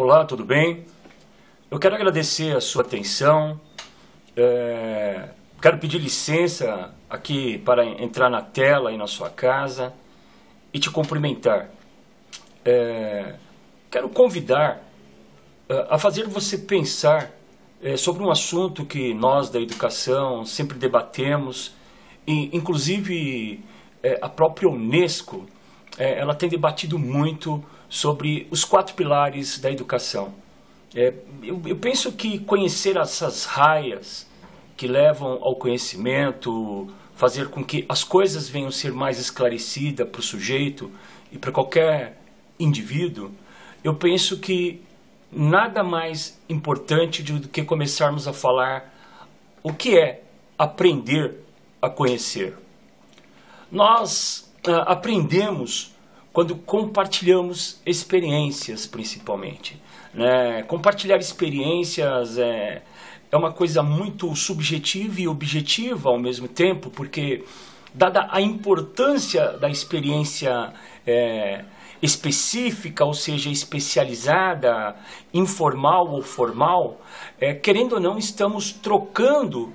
Olá, tudo bem? Eu quero agradecer a sua atenção. Quero pedir licença aqui para entrar na tela aí na sua casa e te cumprimentar. Quero convidar a fazer você pensar sobre um assunto que nós da educação sempre debatemos, e inclusive a própria Unesco ela tem debatido muito sobre os 4 pilares da educação. Eu penso que conhecer essas raias que levam ao conhecimento, fazer com que as coisas venham a ser mais esclarecidas para o sujeito e para qualquer indivíduo, eu penso que nada mais importante do que começarmos a falar o que é aprender a conhecer. Nós aprendemos quando compartilhamos experiências, principalmente, né? Compartilhar experiências é uma coisa muito subjetiva e objetiva ao mesmo tempo, porque, dada a importância da experiência específica, ou seja, especializada, informal ou formal, querendo ou não, estamos trocando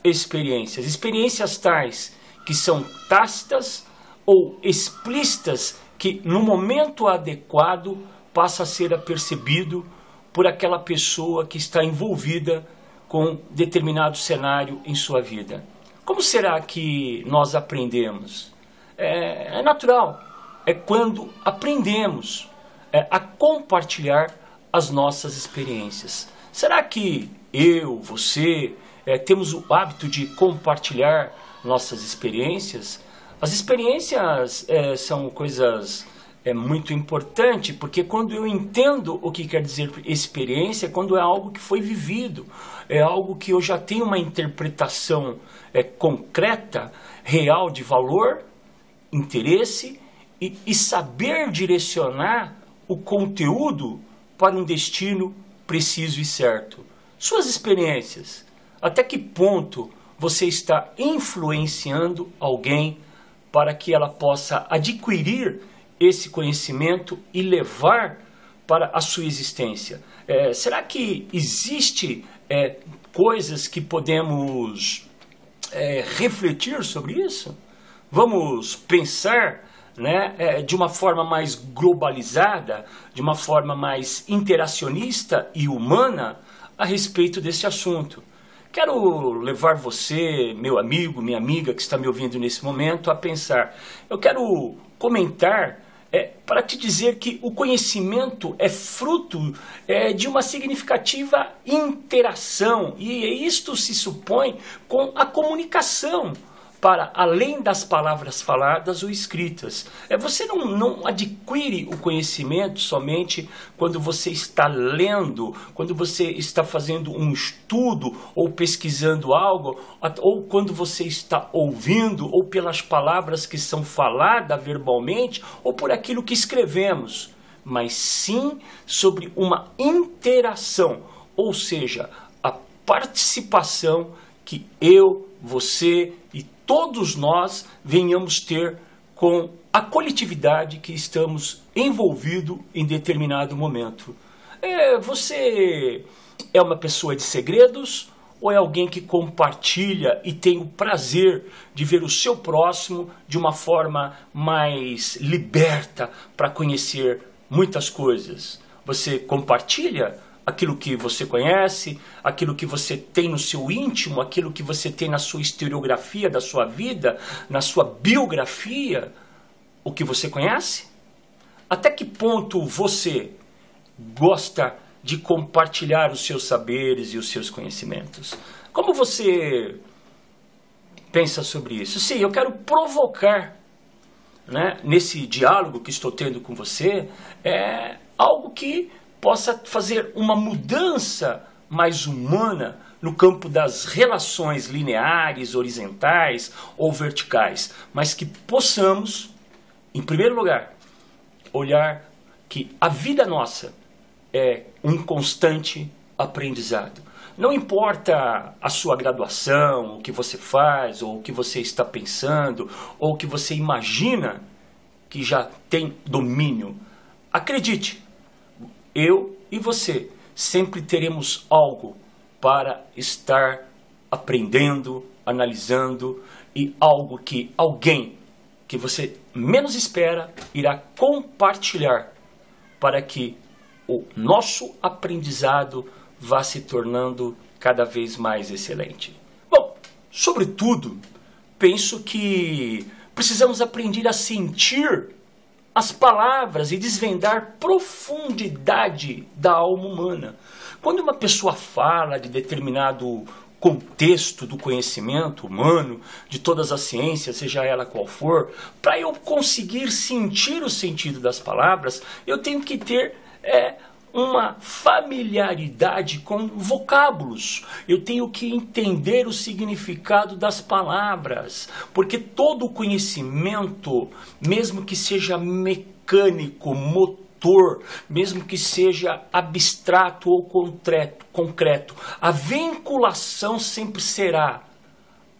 experiências tais que são tácitas ou explícitas, que no momento adequado passa a ser apercebido por aquela pessoa que está envolvida com determinado cenário em sua vida. Como será que nós aprendemos? É natural, é quando aprendemos a compartilhar as nossas experiências. Será que eu, você, temos o hábito de compartilhar nossas experiências? As experiências são coisas muito importantes, porque quando eu entendo o que quer dizer experiência, quando é algo que foi vivido, é algo que eu já tenho uma interpretação concreta, real, de valor, interesse e saber direcionar o conteúdo para um destino preciso e certo. Suas experiências, até que ponto você está influenciando alguém para que ela possa adquirir esse conhecimento e levar para a sua existência? Será que existe coisas que podemos refletir sobre isso? Vamos pensar, né, de uma forma mais globalizada, de uma forma mais interacionista e humana a respeito desse assunto. Quero levar você, meu amigo, minha amiga que está me ouvindo nesse momento, a pensar. Eu quero comentar para te dizer que o conhecimento é fruto de uma significativa interação, e isto se supõe com a comunicação, para além das palavras faladas ou escritas. Você não adquire o conhecimento somente quando você está lendo, quando você está fazendo um estudo ou pesquisando algo, ou quando você está ouvindo, ou pelas palavras que são faladas verbalmente, ou por aquilo que escrevemos, mas sim sobre uma interação, ou seja, a participação que eu, você e todos nós venhamos ter com a coletividade que estamos envolvidos em determinado momento. Você é uma pessoa de segredos ou é alguém que compartilha e tem o prazer de ver o seu próximo de uma forma mais liberta para conhecer muitas coisas? Você compartilha aquilo que você conhece, aquilo que você tem no seu íntimo, aquilo que você tem na sua historiografia da sua vida, na sua biografia, o que você conhece? Até que ponto você gosta de compartilhar os seus saberes e os seus conhecimentos? Como você pensa sobre isso? Sim, eu quero provocar, né, nesse diálogo que estou tendo com você, algo que possa fazer uma mudança mais humana no campo das relações lineares, horizontais ou verticais, mas que possamos, em primeiro lugar, olhar que a vida nossa é um constante aprendizado. Não importa a sua graduação, o que você faz, ou o que você está pensando, ou o que você imagina que já tem domínio. Acredite, eu e você sempre teremos algo para estar aprendendo, analisando, e algo que alguém que você menos espera irá compartilhar para que o nosso aprendizado vá se tornando cada vez mais excelente. Bom, sobretudo, penso que precisamos aprender a sentir as palavras e desvendar profundidade da alma humana. Quando uma pessoa fala de determinado contexto do conhecimento humano, de todas as ciências, seja ela qual for, para eu conseguir sentir o sentido das palavras, eu tenho que ter uma familiaridade com vocábulos. Eu tenho que entender o significado das palavras, porque todo o conhecimento, mesmo que seja mecânico, motor, mesmo que seja abstrato ou concreto, a vinculação sempre será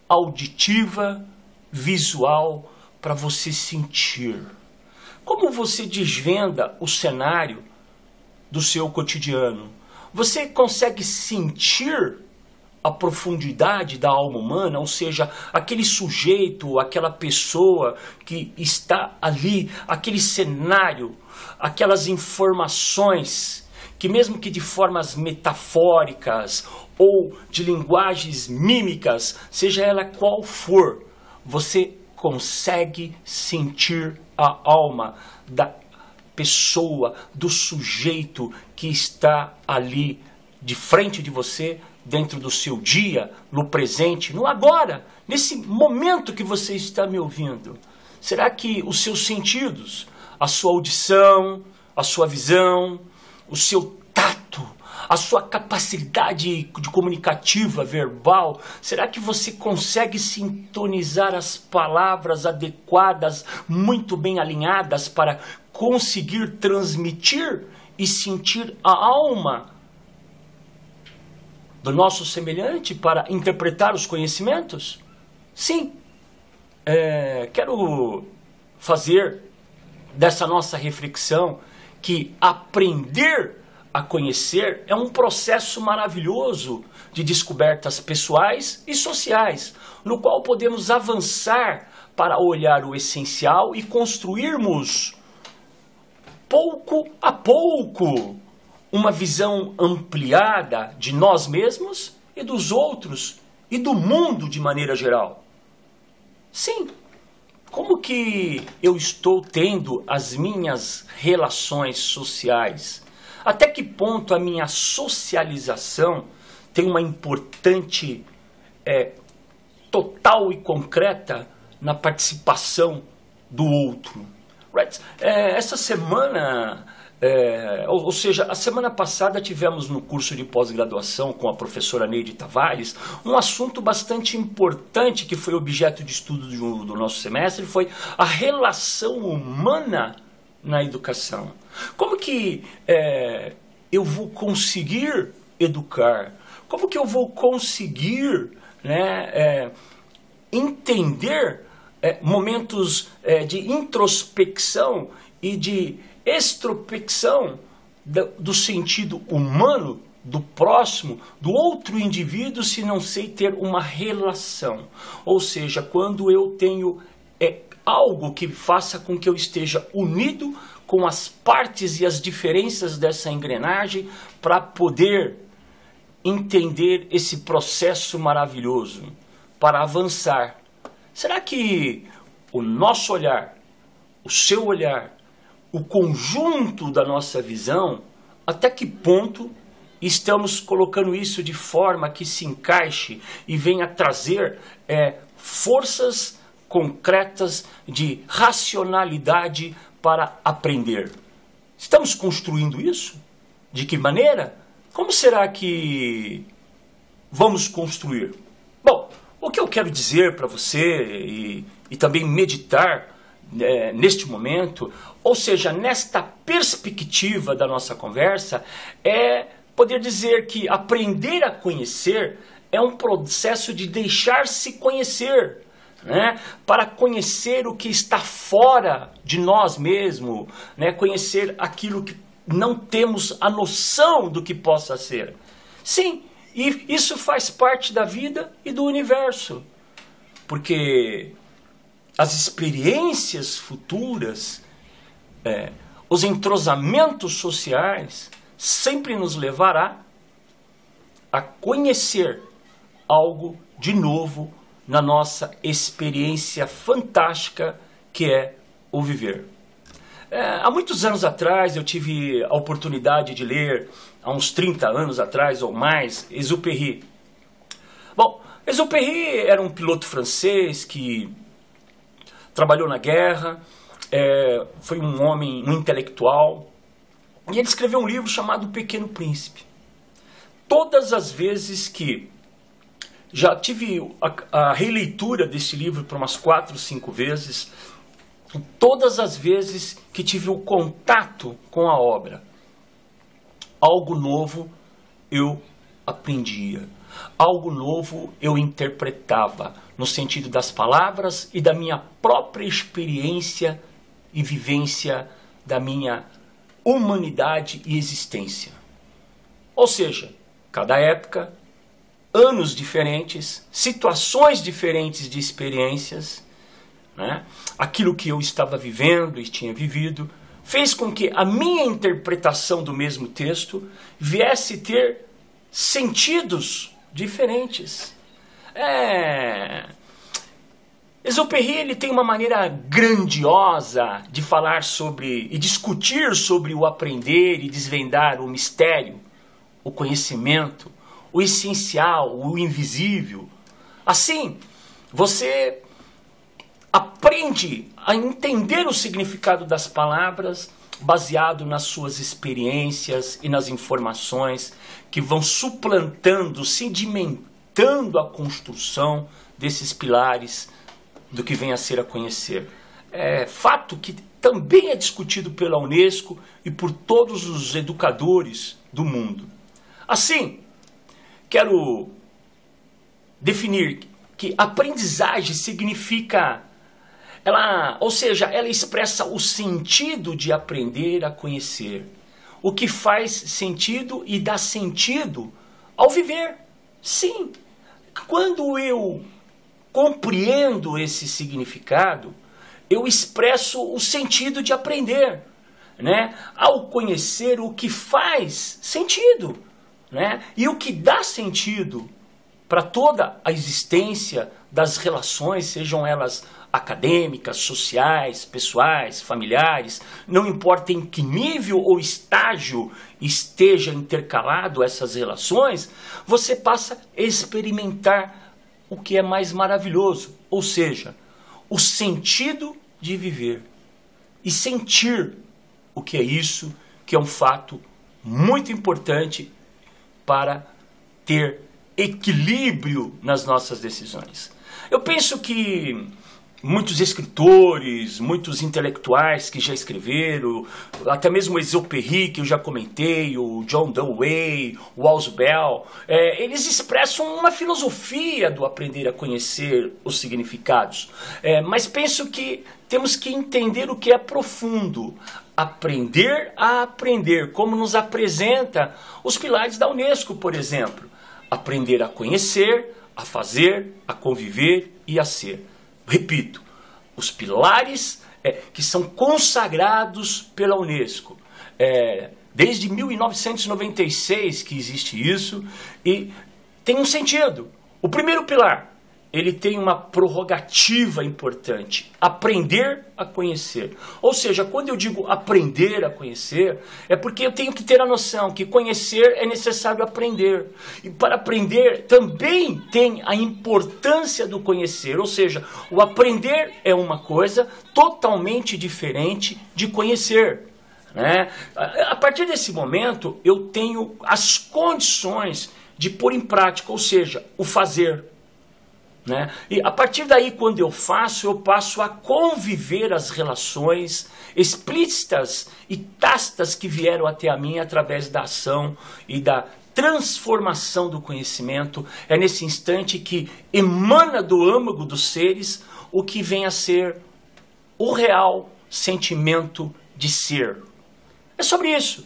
auditiva, visual, para você sentir. Como você desvenda o cenário do seu cotidiano? Você consegue sentir a profundidade da alma humana, ou seja, aquele sujeito, aquela pessoa que está ali, aquele cenário, aquelas informações que, mesmo que de formas metafóricas ou de linguagens mímicas, seja ela qual for, você consegue sentir a alma da pessoa, do sujeito que está ali de frente de você, dentro do seu dia, no presente, no agora, nesse momento que você está me ouvindo. Será que os seus sentidos, a sua audição, a sua visão, o seu tato, a sua capacidade de comunicativa, verbal, será que você consegue sintonizar as palavras adequadas, muito bem alinhadas para conseguir transmitir e sentir a alma do nosso semelhante, para interpretar os conhecimentos? Sim, quero fazer dessa nossa reflexão que aprender a conhecer é um processo maravilhoso de descobertas pessoais e sociais, no qual podemos avançar para olhar o essencial e construirmos, pouco a pouco, uma visão ampliada de nós mesmos e dos outros e do mundo de maneira geral. Sim, como que eu estou tendo as minhas relações sociais? Até que ponto a minha socialização tem uma importante, total e concreta na participação do outro? Right? Essa semana... ou seja, a semana passada tivemos no curso de pós-graduação com a professora Neide Tavares um assunto bastante importante que foi objeto de estudo do nosso semestre, foi a relação humana na educação. Como que eu vou conseguir educar? Como que eu vou conseguir, entender momentos de introspecção e de extrospecção do sentido humano, do próximo, do outro indivíduo, se não sei ter uma relação? Ou seja, quando eu tenho algo que faça com que eu esteja unido com as partes e as diferenças dessa engrenagem para poder entender esse processo maravilhoso, para avançar. Será que o nosso olhar, o seu olhar, o conjunto da nossa visão, até que ponto estamos colocando isso de forma que se encaixe e venha trazer forças concretas de racionalidade para aprender? Estamos construindo isso? De que maneira? Como será que vamos construir? Bom, o que eu quero dizer para você e também meditar neste momento, ou seja, nesta perspectiva da nossa conversa, é poder dizer que aprender a conhecer é um processo de deixar-se conhecer, para conhecer o que está fora de nós mesmos, conhecer aquilo que não temos a noção do que possa ser. Sim, e isso faz parte da vida e do universo. Porque as experiências futuras, os entrosamentos sociais, sempre nos levará a conhecer algo de novo na nossa experiência fantástica que é o viver. Há muitos anos atrás eu tive a oportunidade de ler, há uns 30 anos atrás ou mais, Exupéry. Bom, Exupéry era um piloto francês que trabalhou na guerra, foi um homem, um intelectual, e ele escreveu um livro chamado O Pequeno Príncipe. Todas as vezes que já tive a releitura desse livro por umas 4, 5 vezes, todas as vezes que tive o contato com a obra, algo novo eu aprendia, algo novo eu interpretava, no sentido das palavras e da minha própria experiência e vivência da minha humanidade e existência. Ou seja, cada época, anos diferentes, situações diferentes de experiências, né? Aquilo que eu estava vivendo e tinha vivido, fez com que a minha interpretação do mesmo texto viesse ter sentidos diferentes. Exupéry, ele tem uma maneira grandiosa de falar sobre e discutir sobre o aprender e desvendar o mistério, o conhecimento, o essencial, o invisível. Assim, você aprende a entender o significado das palavras baseado nas suas experiências e nas informações que vão suplantando, sedimentando a construção desses pilares do que vem a ser a conhecer. É fato que também é discutido pela Unesco e por todos os educadores do mundo. Assim, quero definir que aprendizagem significa, ela expressa o sentido de aprender a conhecer, o que faz sentido e dá sentido ao viver. Sim, quando eu compreendo esse significado, eu expresso o sentido de aprender, né? Ao conhecer o que faz sentido, né? E o que dá sentido para toda a existência das relações, sejam elas acadêmicas, sociais, pessoais, familiares, não importa em que nível ou estágio esteja intercalado essas relações, você passa a experimentar o que é mais maravilhoso, ou seja, o sentido de viver e sentir o que é isso, que é um fato muito importante para ter equilíbrio nas nossas decisões. Eu penso que muitos escritores, muitos intelectuais que já escreveram, até mesmo o Exupéry, que eu já comentei, o John Dewey, o Ausubel, eles expressam uma filosofia do aprender a conhecer os significados. Mas penso que temos que entender o que é profundo. Aprender a aprender, como nos apresenta os pilares da Unesco, por exemplo. Aprender a conhecer, a fazer, a conviver e a ser. Repito, os pilares que são consagrados pela Unesco. Desde 1996 que existe isso e tem um sentido. O primeiro pilar, ele tem uma prerrogativa importante, aprender a conhecer. Ou seja, quando eu digo aprender a conhecer, é porque eu tenho que ter a noção que conhecer é necessário aprender. E para aprender também tem a importância do conhecer. Ou seja, o aprender é uma coisa totalmente diferente de conhecer, né? A partir desse momento, eu tenho as condições de pôr em prática, ou seja, o fazer. Né? E a partir daí, quando eu passo a conviver as relações explícitas e tácitas que vieram até a mim através da ação e da transformação do conhecimento. É nesse instante que emana do âmago dos seres o que vem a ser o real sentimento de ser. É sobre isso.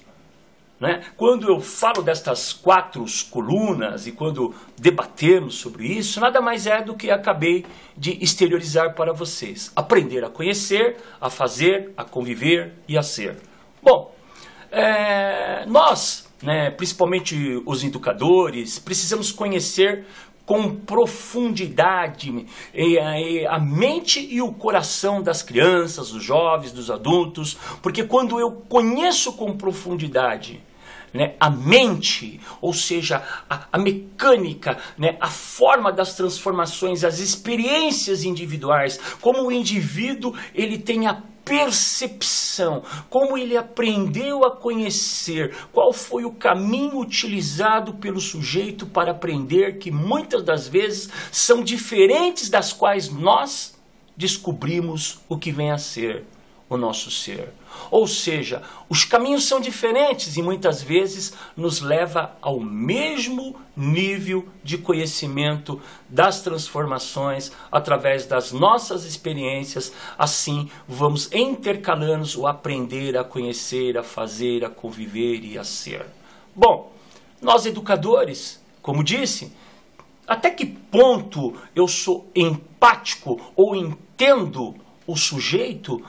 né? Quando eu falo destas 4 colunas e quando debatemos sobre isso, nada mais é do que acabei de exteriorizar para vocês. Aprender a conhecer, a fazer, a conviver e a ser. Bom, nós, né, principalmente os educadores, precisamos conhecer com profundidade a mente e o coração das crianças, dos jovens, dos adultos, porque quando eu conheço com profundidade, né, a mente, ou seja, a mecânica, né, a forma das transformações, as experiências individuais, como o indivíduo ele tem a percepção, como ele aprendeu a conhecer, qual foi o caminho utilizado pelo sujeito para aprender, que muitas das vezes são diferentes das quais nós descobrimos o que vem a ser o nosso ser. Ou seja, os caminhos são diferentes e muitas vezes nos leva ao mesmo nível de conhecimento das transformações através das nossas experiências. Assim, vamos intercalando o aprender a conhecer, a fazer, a conviver e a ser. Bom, nós educadores, como disse, até que ponto eu sou empático ou entendo o sujeito,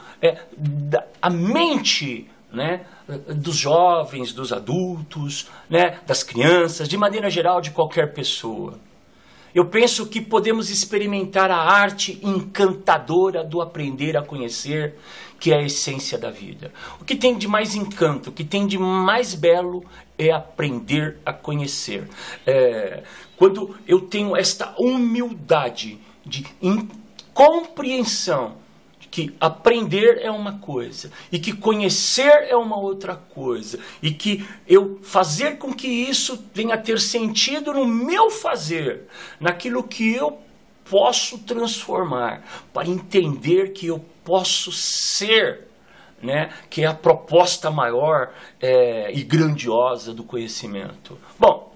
a mente, né, dos jovens, dos adultos, né, das crianças, de maneira geral, de qualquer pessoa. Eu penso que podemos experimentar a arte encantadora do aprender a conhecer, que é a essência da vida. O que tem de mais encanto, o que tem de mais belo é aprender a conhecer. Quando eu tenho esta humildade de compreensão, que aprender é uma coisa e que conhecer é uma outra coisa e que eu fazer com que isso venha a ter sentido no meu fazer, naquilo que eu posso transformar, para entender que eu posso ser, né, que é a proposta maior e grandiosa do conhecimento. Bom,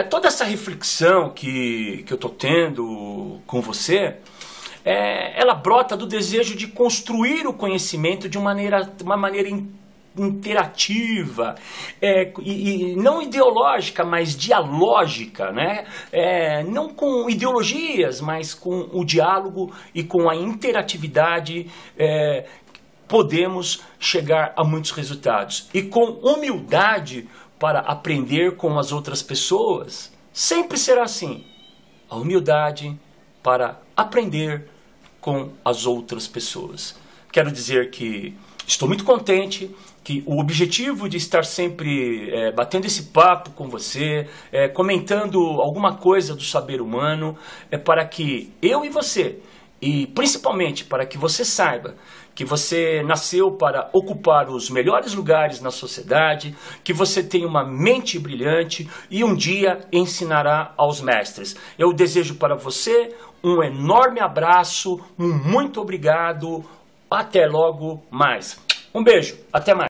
toda essa reflexão que eu estou tendo com você, ela brota do desejo de construir o conhecimento de uma maneira interativa, e não ideológica, mas dialógica, né? Não com ideologias, mas com o diálogo e com a interatividade podemos chegar a muitos resultados. E com humildade para aprender com as outras pessoas, sempre será assim. A humildade para aprender com as outras pessoas. Quero dizer que estou muito contente, que o objetivo de estar sempre batendo esse papo com você, comentando alguma coisa do saber humano, é para que eu e você, e principalmente para que você saiba que você nasceu para ocupar os melhores lugares na sociedade, que você tem uma mente brilhante e um dia ensinará aos mestres. Eu desejo para você um enorme abraço, um muito obrigado, até logo mais. Um beijo, até mais.